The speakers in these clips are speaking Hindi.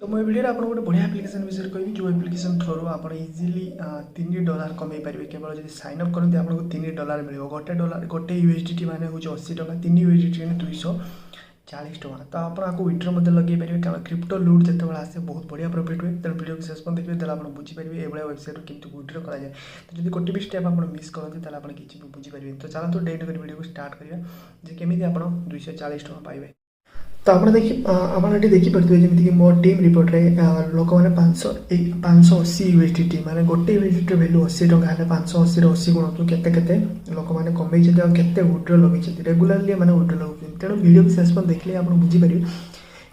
तो मैं भिडियो आपको गोटे बढ़िया एप्लिकेशन विषय कहि जो एप्लिकेशन थ्रू आप इजिली $3 कमे पारे केवल जब साइन अप करते आपको $3 मिले गोटे यूएसडीटी मैंने हूँ 80 टका 3 यूएसडीटी 240 टका तो आप विड्रो लगे पारे कारण क्रिप्टो लूट जो आसे बहुत बढ़िया प्रॉफिट हुए तेणु वीडियो को शेष पर देखिए आप बुझीपारे ये वेबसाइट केमती विड्रो कराए तो जब गोटे भी स्टेप आप मिस करते आप किसी भी बुझीपारे तो चलते डेट कर वीडियो को स्टार्ट करेंगे केमी आप 240 टका पाइबे। तो आप देखिपे जमीक मो टीम रिपोर्ट में लोक मैंने 580 यूएसडीटी माने गोटे यूएसडीटी वैल्यू 80 टका है 580 80 गुणतु केते लोक मैंने कमे केते विड्रो लगे रेगुलारली मैंने विड्रो लगे तेणु वीडियो को शेष पर देखिए आप बुझीपारे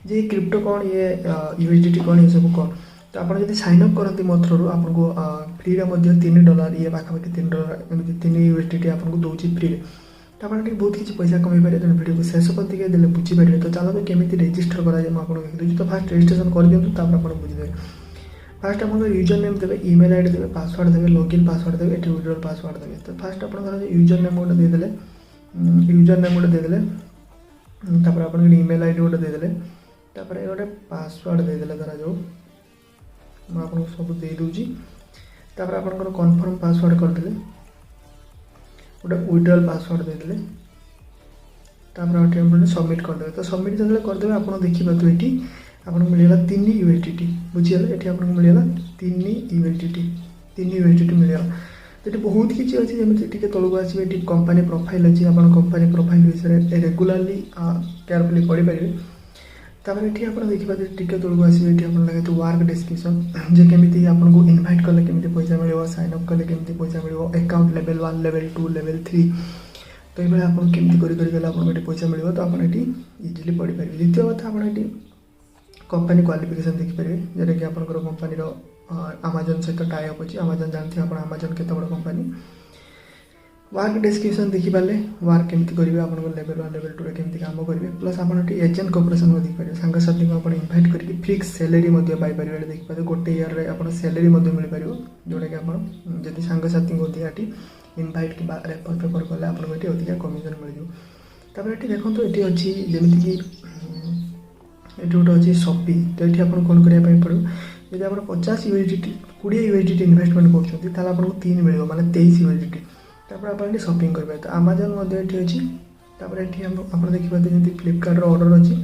जे क्रिप्टो कौन ये यूएसडीटी कौन ये सब कौन तो आप साइन अप करते मो थ्रू आपको फ्री $3 ये पाखापाखि $3 एमती 3 यूएसडीटी आपको दूसरी फ्री तो आप बहुत किसी पैसा कमे पारे तेनाली वीडियो को शेष पर देखिए बुझीपारे तो चलो केमी रेजिस्टर कराए मुझे देखिए तो फास्ट रेजिस्ट्रेशन कर दिखाँ तापर आप बुझे फास्ट आप यूजर नेम देवे ईमेल आईडी देवे पासवर्ड देवे लॉगिन पासवर्ड देवे ये विड्रॉल पासवर्ड देवे तो फास्ट आप यूजर नेम गोटे देदेले यूजर नेम गोटे देदेले तापर आप ईमेल आईडी गोटे देदेले तापर गोटे पासवर्ड देदेले धरा जो मुझे सब दे दूँगी तापर आप कन्फर्म पासवर्ड करदे गोटे विड्रॉल पासवर्ड देदेले तापर सबमिट करदे तो सबमिट जो करदे आप देखिए ये आपको मिलगला 3 यूएसडीटी बुझीगले ये आपको मिलगला 3 यूएसडीटी मिलगला तो ये बहुत किसी अच्छी जमी तौक आसवे कंपनी प्रोफाइल अच्छी आप कंपनी प्रोफाइल विषय रेगुलारली केयरफुली पढ़ी पारे तापर ये आप देखिए टी तौक आसवे ये आप लगे वर्क डिस्क्रिप्शन जे केमी आपको इनभाइट कले केमी पैसा मिले साइन अप कले केमी पैसा मिले अकाउंट लेवल 1 लेवल 2 लेवल 3 तो ये आप केमी करगले आपको पैसा मिले तो आप इजिली पढ़ी पारे द्वितीय कथा आप कंपनी क्वालिफिकेशन देखिपारे जोटा कि आपंकर कंपनी अमेजन सहित टाइप अच्छी अमेजन जानते हैं आप अमेजन केत बड़ कंपनी वर्क डिस्क्रिप्शन देखिपारे वर्क केमती करेंगे आप लेवल 1 लेवल 2 केमती काम करेंगे प्लस आप एजेंट कॉर्पोरेशन देखिए सांगसाथी को आप इनभाइट करके फिक्स सैलरी पाइपर देखिए गोटे ईयर में आप सैलरी मिल पार जोटा कि आप सांगसाथी को अधिक इनभाइट कि रेफर पेपर कले आपको ये अधिक कमिशन मिल ये देखो ये अच्छी जमीक ये गोटे अच्छी शॉपी तो ये आपको कौन करने पड़ो जब आप 50 यूएसडीटी 20 यूएसडीटी इन्वेस्टमेंट कर आपको 3 मिले माने 23 यूएसडीटी तापर आप शॉपिंग करेंगे तो अमेजन ये अच्छी ये आप देखिए जमी फ्लिपकार्ट ऑर्डर अच्छी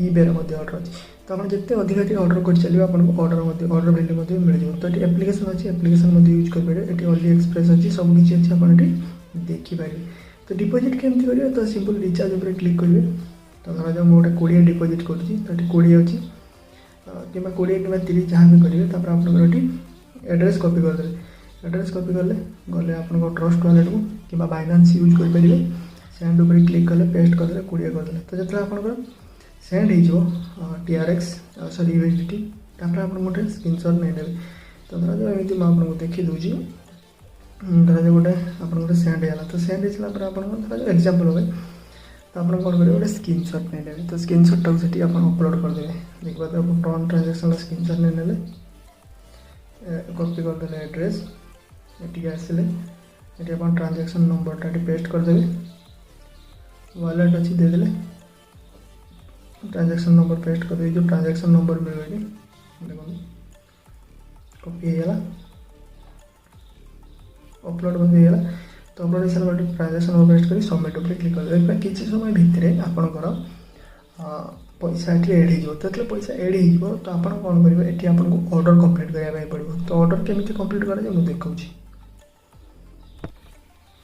ईबे ऑर्डर अच्छी तो आप जिते अधिक ऑर्डर कर चलिए आपको ऑर्डर वैल्यू मिल जाए तो ये एप्लिकेशन अच्छी एप्लिकेशन यूज करेंगे ये अली एक्सप्रेस अच्छी सब किसी अच्छी आप देखिपारे तो डिपोजिट केमती करेंगे तो सिंपल रिचार्ज उपर क्लिक करेंगे तो धर जाओ मुझे 20 डिपोजिट करुँची तो ये 20 अच्छी कि 20 कि 30 जहाँ भी करेंगे तापर आप एड्रेस कॉपी करदे एड्रेस कॉपी कले गले आप ट्रस्ट वालेट को कि बाइनान्स यूज करेंगे सेंड उपर क्लिक कले पेस्ट करदे 20 करदे तो जो आप सेंड हो TRX सॉरी यूएसडीटी तापर आप गोटे स्क्रीनशॉट नहीं देवे तो धर जाओ एमती मुझे देखी दूसरी धर जाओ गोटे आप गोटे सेंड है तो सेंड होगा आप धर जाओ एक्जाम्पल हो तो आप कौन करेंगे गोटे स्क्रीनशॉट नहीं देवे तो स्क्रीनशॉट टाक से अपलोड करदे देखिए तो ट्रन ट्रांजेक्शन स्क्रीनशॉट नहीं नेले कॉपी करदे एड्रेस ये आसिले ये आप ट्रांजेक्शन नंबरटा पेस्ट करदे वॉलेट अच्छी देदेले ट्रांजेक्शन नंबर पेस्ट कर जो ट्रांजेक्शन नंबर मिले देखो कॉपी होगा अपलोड होगा तो अपलोड हो सारा ट्रांजेक्शन नंबर पेस्ट कर सबमिट उपर क्लिक कर किसी समय भितर आपंकर पैसा ये एड हो तो पैसा एड हो तो आप कौन करेंगे ये आपको ऑर्डर कंप्लीट करने पड़ो तो ऑर्डर केमी कंप्लीट कराए मुझे देखा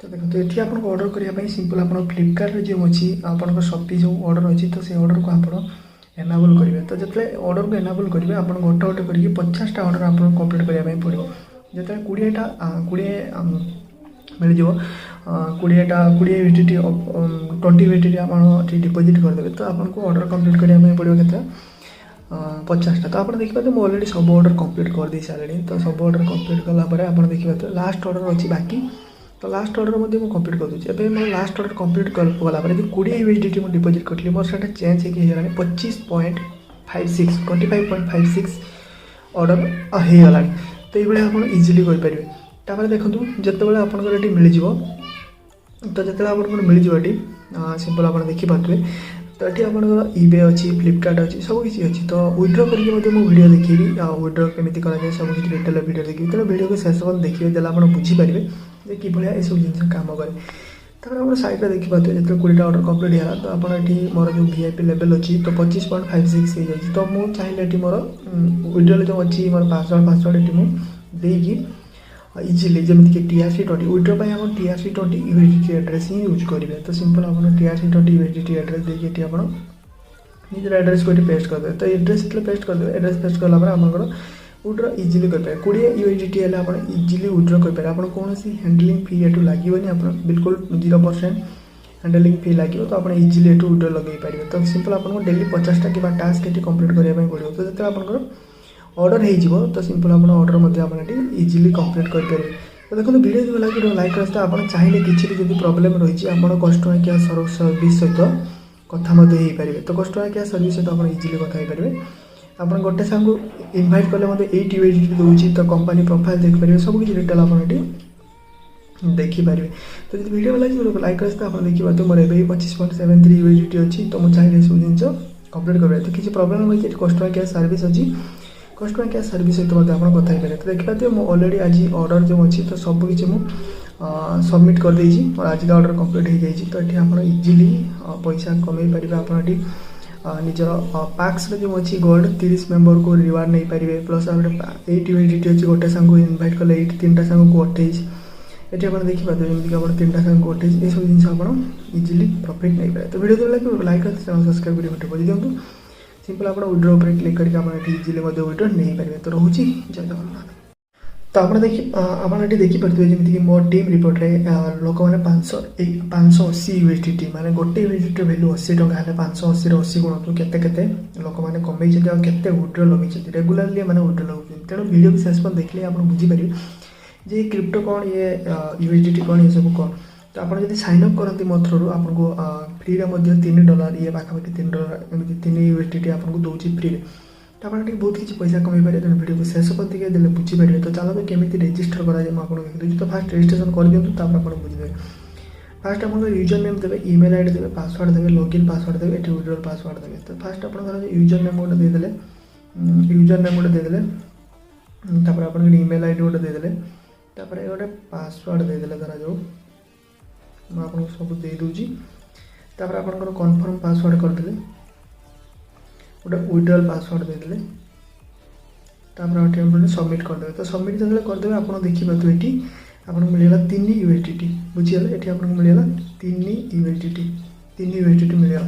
तो देखो ये आपको ऑर्डर करने सिंपल आप फ्लिपकार्ट जो अच्छी आप शॉपी जो ऑर्डर अच्छी तो से ऑर्डर को आप एनाबल करेंगे तो जो ऑर्डर को एनाबल करेंगे आप गोटे गोटे करके 50टा ऑर्डर आप कंप्लीट करने पड़ो जो 20टा 20 मिल जाओ 20 यूएसडीटी 20 यूएसडीटी आप डिपोजिट करदे तो आपको ऑर्डर कंप्लीट करने पड़ो के 50टा तो आप देखिए मुझे ऑलरेडी सब ऑर्डर कंप्लीट कर दे सारे तो सब ऑर्डर कंप्लीट कलापर आप देखिए लास्ट ऑर्डर अच्छी बाकी तो लास्ट ऑर्डर मुझे कंप्लीट कर दूसरी एवं मोर लास्ट ऑर्डर कंप्लीट कलापर जो 20 यूएसडीटी मुझे डिपोजिट करी मोर से चेंज होगा 25.56 25.56 ऑर्डर होगा तो ये आप इजिली करेंगे तापर देखो जो आपंकर ये मिल तो जो आपको मिल ये सिंपल आप देखिपे तो ये आपंकर इबे अच्छी फ्लिपकार्ट अच्छी सब किसी अच्छी तो विड्रॉ करके वीडियो देखी विड्रॉ केमी कराए सब किसी डिटेल वीडियो देखिए तो वीडियो को शेष पर्यटन देखिए देला आप बुझीपारे जे कि ये सब जिन काम करे तापर आप सैड्रे देखिए जो 20 ऑर्डर कंप्लीट है तो आपड़ी मोर जो VIP लेवल अच्छी तो 25.56 हो जाए तो मुझे चाहिए मोर विड्रॉल जो अच्छी मोर पासवर्ड ये मुझे इजिली जमीक TRC20 विड्रॉ पर हम TRC20 USDT एड्रेस ही यूज करेंगे तो सिंपल आप TRC20 USDT एड्रेस देखिए आप निजर एड्रेस को पेस्ट करदे तो एड्रेस जो पेस्ट करदे एड्रेस पेस्ट कलापर आपंकर विड्रॉ इजिली करेंगे 20 USDT है आप इजिली विड्रॉ करेंगे आप कौन हैंडलिंग फी एटू लगे आप बिल्कुल 0% हैंडलिंग फी लगे तो आप इजिली एटू विड्रॉ लगे पारे तो सिंपल आपको डेली 50टा कि टास्क ये कंप्लीट करने पड़ो तो जो आपंकर ऑर्डर हो तो सिंपल आप ऑर्डर इजिली कंप्लीट करेंगे तो देखो वीडियो जो लगे लाइक करते आप चाहिए किसी भी जो प्रॉब्लम रही है आप कस्टमर केयर सर्विस सहित कथा पारे तो कस्टमर केयर सर्विस सहित आप इजिली कथा पारे आप गोटे सांग इनभाइट कले 8 USDT दूसरी तो कंपनी प्रोफाइल देखिए सब किसी डिटेल आप देखिपारे तो जो वीडियो लगे लाइक करते आप देखिए तो मोर ए 25.73 USDT अच्छी तो मुझे चाहिए सब जिन कंप्लीट कर तो किसी प्रॉब्लम रही है कस्टमर केयर सर्विस अच्छी कस्टमर केयर सर्विस सहित आप कथा पारे तो देखिए मुझे ऑलरेडी आज ऑर्डर जो अच्छी तो सब किसी मुझे सबमिट कर देजी और आज का ऑर्डर कंप्लीट हो जाए तो ये आप इजिली पैसा कमे पारे आप निजर पैक्स जो अच्छी गोल्ड 30 मेंबर को रिवार्ड नहीं पारे प्लस 8 USDT अच्छी गोटे सांग इनभाइट कले 3टा सांग को 28 ये आप देखिए जमीक आप 3टा सांग को 28 ये सब जिन आप इजिली प्रॉफिट नहीं पाए तो वीडियो जो लगे लाइक करते चैनल सब्सक्राइब कर बजे दिखाँ सिंपल आप विड्रॉ पर क्लिक करके आप इजिली विड्रॉ नहीं पारे तो रोचे जय जगन्नाथ तो आप देखिए देखिपे जमीक मो टीम रिपोर्ट में लोक मैंने 580 USDT माने गोटे USDT वैल्यू 80 टका है 580 80 गुणतु केते लोक मैंने कमे केते विड्रॉ लगे रेगुलारली मैंने विड्रॉ लगे तेणु वीडियो शेष पर देखिए आप बुझीपारे जे क्रिप्टो कौन ये USDT कौन ये सब कौन तो आप साइन अप करते मो थ्रू आपको फ्री $3 ये पाखापाखि $3 एमती 3 USDT आपको दूसरी फ्री तो आप बहुत किसी पैसा कमे पारे तेनाली वीडियो को शेष पर देखिए देले बुझीपारे तो चलो केमी रेजिस्टर कराए मुझे देखिए तो फास्ट रजिस्ट्रेशन कर दिखाँ तो आप बुझे फास्ट आप यूजर नेम देवे ईमेल आईडी देवे पासवर्ड देवे लॉगिन पासवर्ड देवे ये विड्रॉल पासवर्ड देवे तो फास्ट आप यूजर नेम गोटे देदेले यूजर नेम गोटे देदेले तापर आप ईमेल आईडी गोटे देदेले तापर गोटे पासवर्ड देदेले धरा जाऊ मुझे सब दे दूची तापर आपंकर कन्फर्म पासवर्ड करदे गोटे विड्रॉल पासवर्ड देदेले तापर सबमिट करदे तो सबमिट जो करदे आप देखिए ये आपको मिलगला 3 USDT बुझीगला ये आपको मिलगला 3 USDT मिलगला